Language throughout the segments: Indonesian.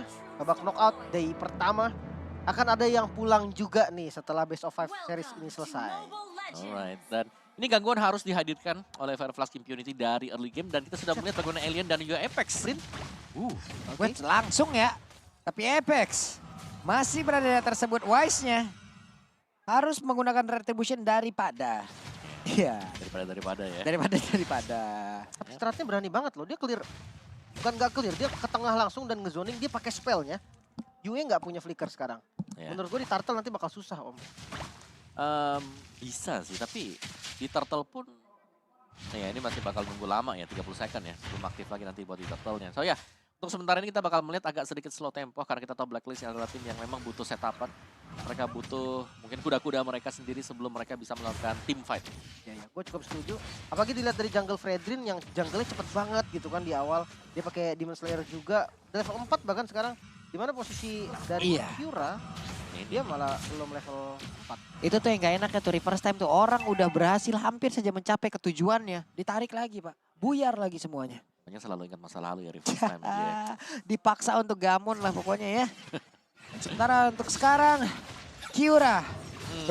sepertinya babak knockout day pertama akan ada yang pulang juga nih setelah Best of 5 series ini selesai. Alright, dan ini gangguan harus dihadirkan oleh Fireflash Impunity dari early game dan kita sudah melihat bagaimana Alien dan juga Apex. Sprint. Wait, langsung ya. Tapi Apex masih berada di tersebut. Wise-nya harus menggunakan retribution daripada. Iya. Daripada ya. Daripada. Tapi stratnya berani banget loh, dia clear. Bukan nggak clear, dia ke tengah langsung dan ngezoning, dia pakai spellnya. Yue nggak punya flicker sekarang. Ya. Menurut gue di Turtle nanti bakal susah om. Bisa sih, tapi di Turtle pun ya ini masih bakal nunggu lama ya, 30 second ya sebelum aktif lagi nanti buat di Turtle-nya. So ya, untuk sementara ini kita bakal melihat agak sedikit slow tempo karena kita tahu Blacklist adalah tim yang memang butuh setupan. Mereka butuh mungkin kuda-kuda mereka sendiri sebelum mereka bisa melakukan team fight. Ya, gue cukup setuju. Apalagi dilihat dari jungle Fredrin yang jungle-nya cepet banget gitu kan di awal. Dia pakai Demon Slayer juga, level 4 bahkan sekarang. Dimana posisi dari Kyura, dia malah belum level 4. Itu tuh yang gak enak ya tuh reverse time tuh. Orang udah berhasil hampir saja mencapai ke tujuannya. Ditarik lagi pak. Buyar lagi semuanya. Makanya selalu ingat masa lalu ya reverse time dia. Dipaksa untuk gamon lah pokoknya ya. Sementara untuk sekarang Kyura.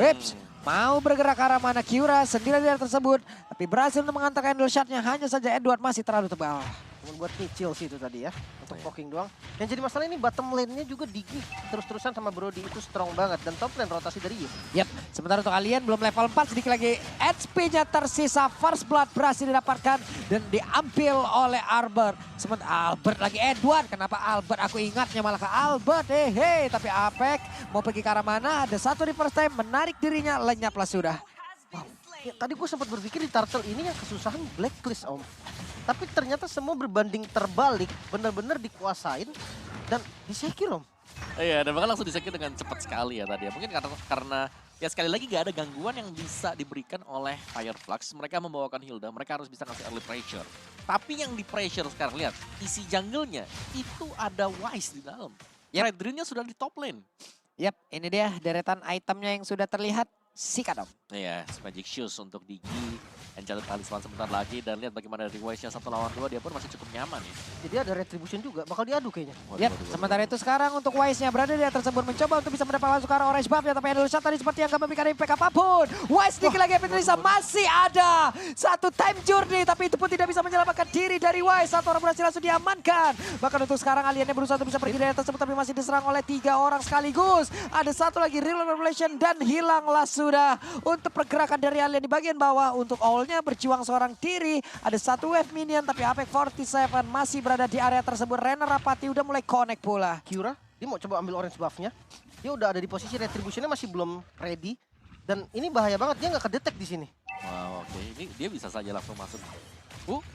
Rips mau bergerak ke arah mana Kyura sendiri di tersebut. Tapi berhasil untuk mengantarkan handle shotnya. Hanya saja Edward masih terlalu tebal. Cuma buat nyicil sih itu tadi ya. Untuk poking doang. Yang jadi masalah ini bottom lane-nya juga Digi terus-terusan sama Brody itu strong banget. Dan top lane rotasi dari Yu. Yap, sementara untuk Alien belum level 4 sedikit lagi. HP-nya tersisa, First Blood berhasil didapatkan dan diambil oleh Albert. Sementara Albert lagi Edward. Kenapa Albert? Aku ingatnya malah ke Albert. Hei, tapi Apek mau pergi ke arah mana? Ada satu reverse time menarik dirinya, lenyaplah sudah. Ya, tadi gue sempat berpikir di Turtle ini yang kesusahan Blacklist om. Tapi ternyata semua berbanding terbalik, benar-benar dikuasain dan disekir om. Iya, dan bahkan langsung disekir dengan cepat sekali ya tadi ya. Mungkin karena ya sekali lagi gak ada gangguan yang bisa diberikan oleh Fireflux. Mereka membawakan Hilda, mereka harus bisa ngasih early pressure. Tapi yang di pressure sekarang, lihat, isi jungle-nya itu ada Wise di dalam. Fredrin-nya sudah di top lane. Yap, ini dia deretan itemnya yang sudah terlihat. Sikat om. Iya, Magic Shoes untuk Digi. Enchanted Talisman sebentar lagi dan lihat bagaimana dari Wise-nya 1 lawan 2 dia pun masih cukup nyaman ya. Jadi ada retribution juga, bakal diadu kayaknya. Yap, sementara itu sekarang untuk Wise-nya berada di atas tersebut mencoba untuk bisa mendapat langsung ke arah orange buff ya, tapi handle shot tadi seperti yang gak memberikan impact apapun. Wise dikit lagi Petrisa masih ada satu time journey, tapi itu pun tidak bisa menyelamatkan diri dari Wise. Satu orang berhasil langsung diamankan. Bahkan untuk sekarang Aliennya berusaha untuk bisa pergi dari atas tersebut, tapi masih diserang oleh 3 orang sekaligus. Ada satu lagi real revelation dan hilanglah sudah untuk pergerakan dari Alien di bagian bawah. Untuk all-nya berjuang seorang diri. Ada satu wave minion tapi Apek 47 masih berada di area tersebut. Renner Rapati udah mulai connect pula. Kyura, dia mau coba ambil orange buff-nya. Dia udah ada di posisi retribution-nya masih belum ready. Dan ini bahaya banget, dia nggak kedetek di sini. Wow, oke. Ini dia bisa saja langsung masuk.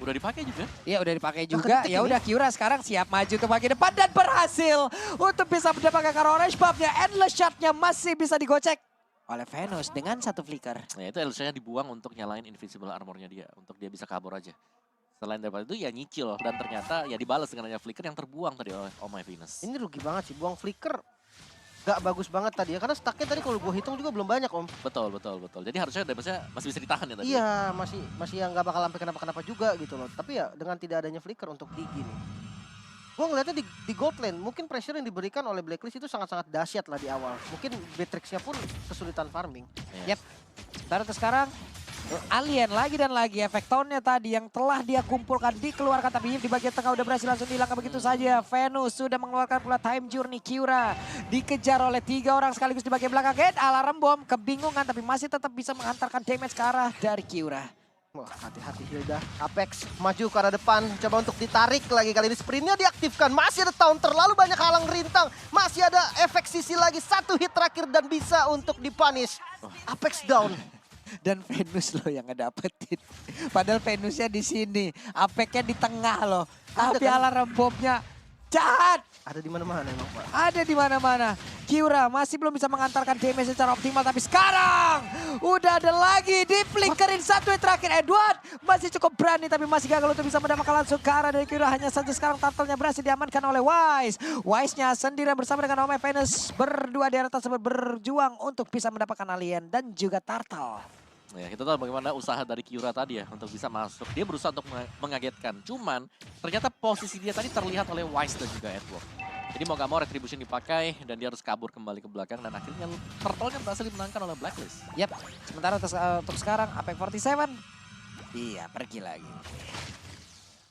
Udah dipakai juga. Iya udah dipakai juga. Ya udah Kyura sekarang siap maju ke bagian depan dan berhasil untuk bisa mendapatkan orange buff-nya. Endless shot-nya masih bisa digocek oleh Venus dengan satu flicker. Nah itu Elusha-nya dibuang untuk nyalain invisible armor-nya dia. Untuk dia bisa kabur aja. Selain daripada itu ya nyicil. Dan ternyata ya dibalas dengan hanya flicker yang terbuang tadi oleh Oh My Venus. Ini rugi banget sih, buang flicker. Gak bagus banget tadi ya, karena stacknya tadi kalau gue hitung juga belum banyak om. Betul. Jadi harusnya damage-nya masih bisa ditahan ya tadi. Iya, masih yang gak bakal sampai kenapa-kenapa juga gitu loh. Tapi ya dengan tidak adanya flicker untuk Digi nih. Gue ngeliatnya di gold lane, mungkin pressure yang diberikan oleh Blacklist itu sangat-sangat dahsyat lah di awal. Mungkin Beatrix-nya pun kesulitan farming. Yep. Baru sekarang Alien lagi dan lagi efek tone-nya tadi yang telah dia kumpulkan dikeluarkan, tapi di bagian tengah udah berhasil langsung dihilangkan begitu saja. Venus sudah mengeluarkan pula time journey. Kyura dikejar oleh 3 orang sekaligus di bagian belakang. Gate alarm bom kebingungan tapi masih tetap bisa menghantarkan damage ke arah dari Kyura. Wah, hati-hati Hilda. Apex maju ke arah depan, coba untuk ditarik lagi. Kali ini sprintnya diaktifkan, masih ada tahun terlalu banyak halang rintang. Masih ada efek sisi lagi, 1 hit terakhir dan bisa untuk dipunish. Apex down. Dan Venus loh yang ngedapetin. Padahal Venusnya di sini, Apeknya di tengah loh. Tapi kan? alarm bomnya jahat. Ada di mana-mana emang Pak. Ada di mana-mana. Kyura masih belum bisa mengantarkan damage secara optimal, tapi sekarang udah ada lagi di flickerin satu yang terakhir. Edward masih cukup berani tapi masih gagal untuk bisa mendapatkan langsung ke arah dari Kyura. Hanya saja sekarang turtle-nya berhasil diamankan oleh Wise. Wise-nya sendirian bersama dengan Ome Venus berdua di area tersebut berjuang untuk bisa mendapatkan alien dan juga turtle. Ya, kita tahu bagaimana usaha dari Kyura tadi ya untuk bisa masuk. Dia berusaha untuk mengagetkan. Cuman ternyata posisi dia tadi terlihat oleh Wise dan juga Edward. Jadi mau gak mau Retribution dipakai dan dia harus kabur kembali ke belakang dan akhirnya Turtle-nya berhasil dimenangkan oleh Blacklist. Yap, sementara untuk sekarang Apex 47. Iya, pergi lagi.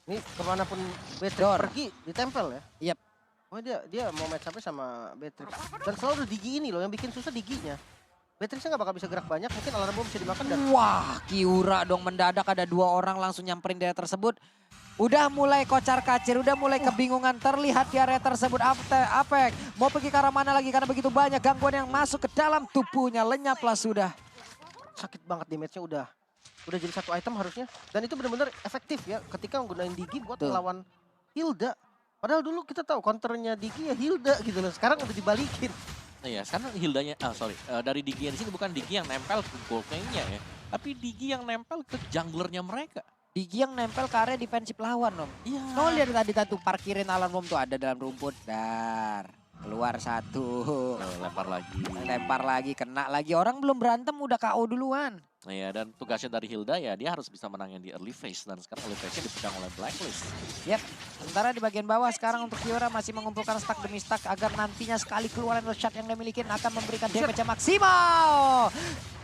Ini kemanapun Beatrix Dor. pergi ditempel ya. Yap. Oh dia mau match up sama Beatrix. Dan selalu Digi ini loh yang bikin susah Diginya. Beatrixnya nggak bakal bisa gerak banyak, mungkin alarm bom bisa dimakan dan Wah, Kiura dong mendadak ada 2 orang langsung nyamperin di area tersebut. Udah mulai kocar-kacir, udah mulai kebingungan terlihat di area tersebut. Apex mau pergi ke arah mana lagi karena begitu banyak gangguan yang masuk ke dalam tubuhnya. Lenyaplah sudah. sakit banget damage-nya udah jadi satu item harusnya. Dan itu benar-benar efektif ya ketika menggunakan Digi buat Betul. melawan Hilda. Padahal dulu kita tahu counternya Digi ya Hilda gitu loh. Sekarang udah dibalikin. Iya, sekarang Hildanya, dari Digi yang di sini bukan Digi yang nempel ke goldnya ya, tapi Digi yang nempel ke junglernya mereka. Digi yang nempel ke area defensif lawan, Om. Iya. No, lihat tadi tuh parkirin alarm bom tuh ada dalam rumput. Dar. Keluar satu. Lempar lagi. Lempar lagi, kena lagi. Orang belum berantem udah KO duluan. Nah ya, dan tugasnya dari Hilda ya dia harus bisa menangin di early phase dan sekarang early phase-nya dipegang oleh Blacklist. Yap, sementara di bagian bawah sekarang untuk Kiora masih mengumpulkan stack demi stack agar nantinya sekali keluaran shot yang dia miliki akan memberikan damage yang maksimal.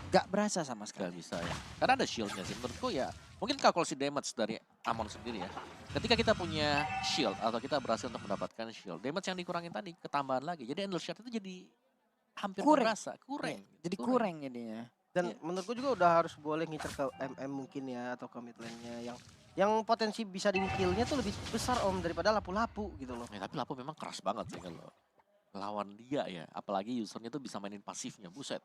Gak berasa sama Gak sekali. bisa ya. Karena ada shield-nya sih. Menurutku ya mungkin kalkulasi damage dari Amon sendiri ya. Ketika kita punya shield atau kita berhasil untuk mendapatkan shield, damage yang dikurangin tadi ketambahan lagi. Jadi endless shot itu jadi hampir Kurang. berasa. Kurang. Jadi kurang jadinya. Dan menurutku juga udah harus boleh ngincer ke MM mungkin ya atau ke mid lane-nya yang potensi bisa di kill-nya tuh lebih besar Om daripada lapu-lapu gitu loh. Ya, tapi Lapu memang keras banget sih kalau lawan dia ya. Apalagi usernya tuh bisa mainin pasifnya. Buset.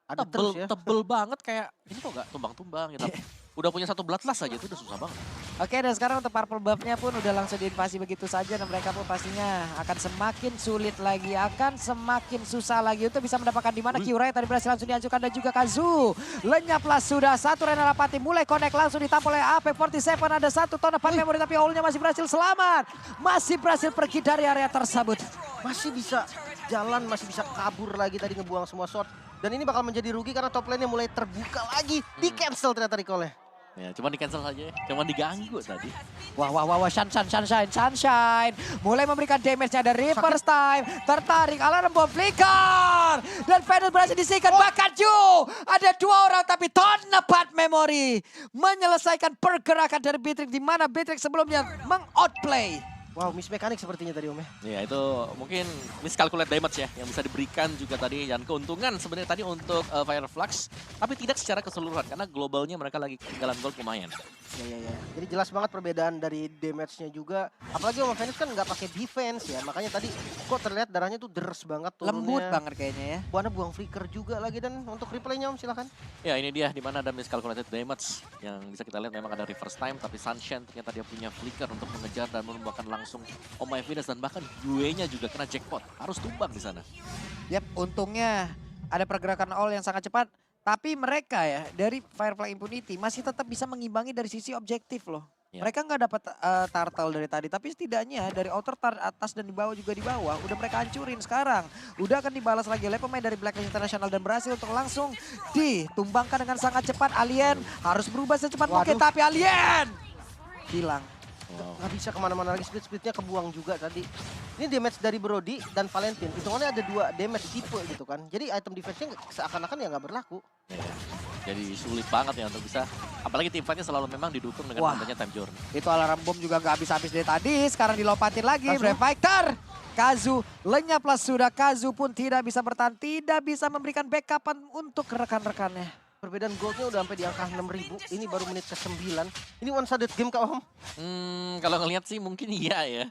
Ada Tebel, terus ya. tebel banget kayak ini kok gak tumbang-tumbang gitu. Udah punya satu bloodlust aja itu udah susah banget. Oke, dan sekarang untuk purple buff-nya pun udah langsung diinvasi begitu saja dan mereka pun pastinya akan semakin sulit lagi, akan semakin susah lagi untuk bisa mendapatkan di mana Kiura yang tadi berhasil langsung dihancurkan dan juga Kazu. Lenyaplah sudah satu Rena Rapati mulai connect langsung ditampol oleh AP47 ada satu ton depan memori tapi Owl-nya masih berhasil selamat. Masih berhasil pergi dari area tersebut. Masih bisa jalan, masih bisa kabur lagi tadi ngebuang semua shot. Dan ini bakal menjadi rugi karena top lane-nya mulai terbuka lagi. Di cancel ternyata recall-nya. Ya, cuma di cancel saja ya. Cuma diganggu tadi. Wah, Sunshine. Mulai memberikan damage-nya ada reverse time. Tertarik, alarm bom flicker. Dan Venus berhasil disikat. Bahkan Ju, ada 2 orang tapi ton nepat memory. Menyelesaikan pergerakan dari Beatrix. Di mana Beatrix sebelumnya meng-outplay. Wow, miss mekanik sepertinya tadi Om ya. Ya itu mungkin miscalculate damage ya yang bisa diberikan juga tadi dan keuntungan sebenarnya tadi untuk Fireflux tapi tidak secara keseluruhan karena globalnya mereka lagi ketinggalan gold lumayan. Ya. Jadi jelas banget perbedaan dari damage-nya juga. Apalagi Om Venus kan nggak pakai defense ya. Makanya tadi kok terlihat darahnya tuh deres banget turunnya. Lembut banget kayaknya ya. Buana buang flicker juga lagi dan untuk replaynya Om silakan. Ya ini dia dimana ada miscalculated damage yang bisa kita lihat memang ada reverse time tapi Sunshine ternyata dia punya flicker untuk mengejar dan menembakkan langsung Oh My Venus dan bahkan Yue-nya juga kena jackpot harus tumbang di sana. Yap, untungnya ada pergerakan all yang sangat cepat. Tapi mereka ya dari Firefly Impunity masih tetap bisa mengimbangi dari sisi objektif loh. Ya. Mereka nggak dapat turtle dari tadi, tapi setidaknya dari outer atas dan di bawah juga di bawah udah mereka hancurin sekarang. Udah akan dibalas lagi oleh pemain dari Blacklist International dan berhasil untuk langsung ditumbangkan dengan sangat cepat. Alien harus berubah secepat mungkin, tapi Alien hilang. Wow. Nggak bisa kemana-mana lagi, speed-speednya kebuang juga tadi. Ini damage dari Brody dan Valentine. Hitungannya ada 2 damage tipe gitu kan. Jadi item defense-nya seakan-akan ya nggak berlaku. Ya. Jadi sulit banget ya untuk bisa. Apalagi tim fight-nya selalu memang didukung dengan Wah. adanya time journey. Itu alarm bom juga nggak habis-habis dari tadi. Sekarang dilompatin lagi. Kazu. Brave Fighter. Kazu lenyaplah sudah. Kazu pun tidak bisa bertahan. Tidak bisa memberikan backupan untuk rekan-rekannya. Perbedaan goldnya udah sampai di angka 6.000. Ini baru menit ke-9. Ini one-sided game Kak Om. Kalau ngelihat sih mungkin iya ya.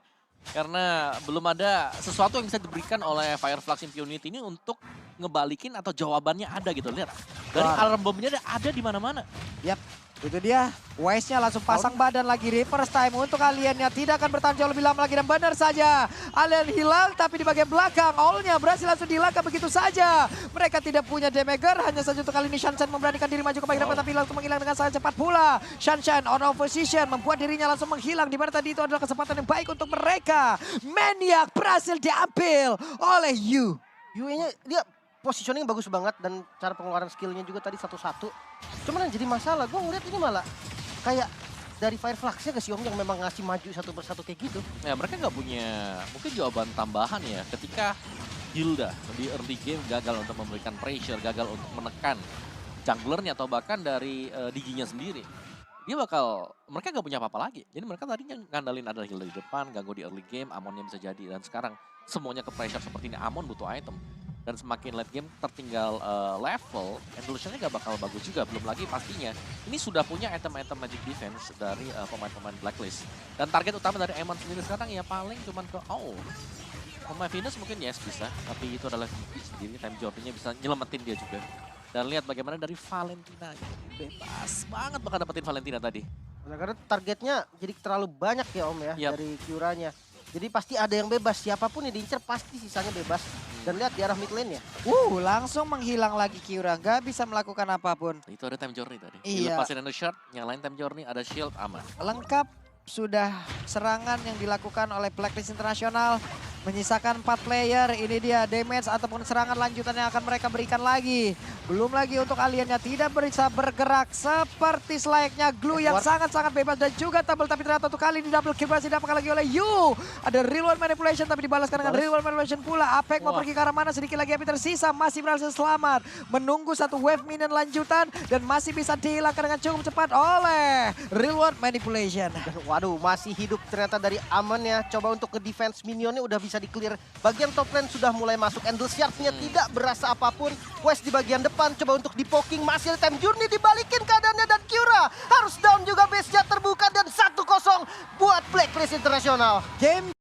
Karena belum ada sesuatu yang bisa diberikan oleh Fireflux Impunity ini untuk ngebalikin atau jawabannya ada gitu. Lihat, dari Wah. alarm bomnya ada di mana-mana. Yap, itu dia. Wise-nya langsung pasang badan lagi. Reverse time untuk Aliennya tidak akan bertahan jauh lebih lama lagi. Dan benar saja, Alien hilang tapi di bagian belakang. All-nya berhasil langsung dilangkah begitu saja. Mereka tidak punya damager. Hanya saja untuk kali ini Sunshine memberanikan diri maju ke bagian depan. Tapi langsung menghilang dengan sangat cepat pula. Sunshine on opposition membuat dirinya langsung menghilang. Di mana tadi itu adalah kesempatan yang baik untuk mereka. Maniac berhasil diambil oleh Yu. Yue-nya dia positioning bagus banget dan cara pengeluaran skillnya juga tadi satu-satu. Cuman yang jadi masalah, gue ngeliat ini malah kayak dari Fireflux-nya ke si Om yang memang ngasih maju satu persatu kayak gitu. Ya mereka nggak punya mungkin jawaban tambahan ya ketika Hilda di early game gagal untuk memberikan pressure, gagal untuk menekan junglernya atau bahkan dari Diginya sendiri. Mereka nggak punya apa-apa lagi. Jadi mereka tadinya ngandalin adalah Hilda di depan, ganggu di early game, Amonnya bisa jadi. Dan sekarang semuanya ke pressure seperti ini, Amon butuh item. Dan semakin late game tertinggal level, Evolution-nya gak bakal bagus juga. Belum lagi pastinya, ini sudah punya item-item magic defense dari pemain-pemain Blacklist. Dan target utama dari Amon sendiri sekarang ya paling cuman ke pemain Venus mungkin yes bisa, tapi itu adalah sendiri, time Jordan-nya bisa nyelamatin dia juga. Dan lihat bagaimana dari Valentina, bebas banget bakal dapetin Valentina tadi. Karena targetnya jadi terlalu banyak ya Om ya Yap. dari Kyuranya. Jadi pasti ada yang bebas, siapapun yang diincer pasti sisanya bebas. Dan lihat di arah mid lane ya. Langsung menghilang lagi Kyura, nggak bisa melakukan apapun. Itu ada time journey tadi. Iya. Dilepasin ada shard, nyalain time journey, ada shield, aman. Lengkap sudah serangan yang dilakukan oleh Blacklist Internasional. Menyisakan 4 player, ini dia damage ataupun serangan lanjutan yang akan mereka berikan lagi. Belum lagi untuk aliennya tidak bisa bergerak seperti selayaknya Glue yang sangat-sangat bebas dan juga tabel. Tapi ternyata untuk kali ini double kill masih didapatkan lagi oleh Yu. Ada real one manipulation tapi dibalaskan dengan real one manipulation pula. Apek mau pergi ke arah mana, sedikit lagi api tersisa, masih berhasil selamat. Menunggu satu wave minion lanjutan dan masih bisa dihilangkan dengan cukup cepat oleh real one manipulation. Dan waduh masih hidup ternyata dari Amon ya. Coba untuk ke defense minionnya udah bisa di clear. Bagian top lane sudah mulai masuk. Endless Shard-nya tidak berasa apapun. West di bagian depan coba untuk di poking. Masih ada time journey dibalikin keadaannya dan Kyura harus down juga, base-nya terbuka dan 1-0 buat Blacklist Internasional. Game